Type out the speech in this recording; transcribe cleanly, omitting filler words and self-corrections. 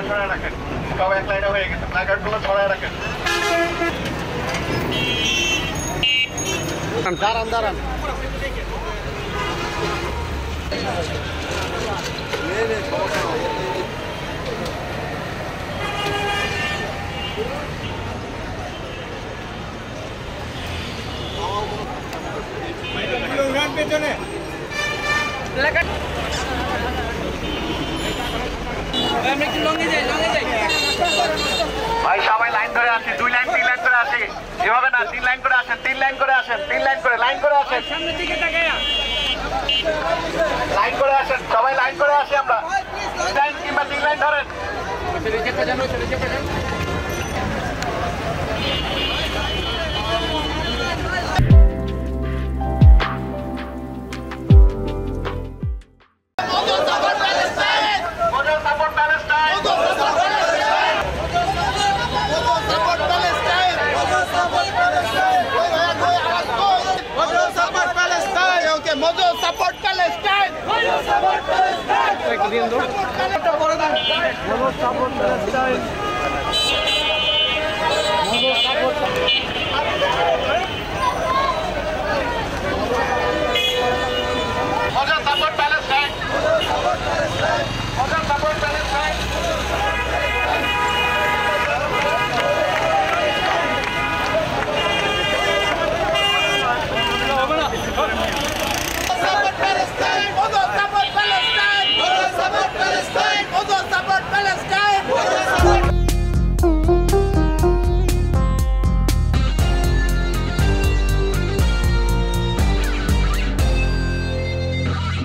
ছড়ায় রাখেন, সব এক লাইনে হয়ে গেছে, প্ল্যাকার্ডগুলো ছড়ায় রাখেন। দাঁড়ান পেছনে ভাই সবাই লাইন ধরে আসি, 2 লাইন 3 লাইন করে আসি, এভাবে না, 3 লাইন করে আসেন, 3 লাইন করে আসেন, 3 লাইন করে আসেন, লাইন করে আসেন, সবাই লাইন করে আসি আমরা, 2 লাইন কিংবা 3 লাইন ধরেন। Mojo support Palestine! Mojo support Palestine! Mojo support Palestine!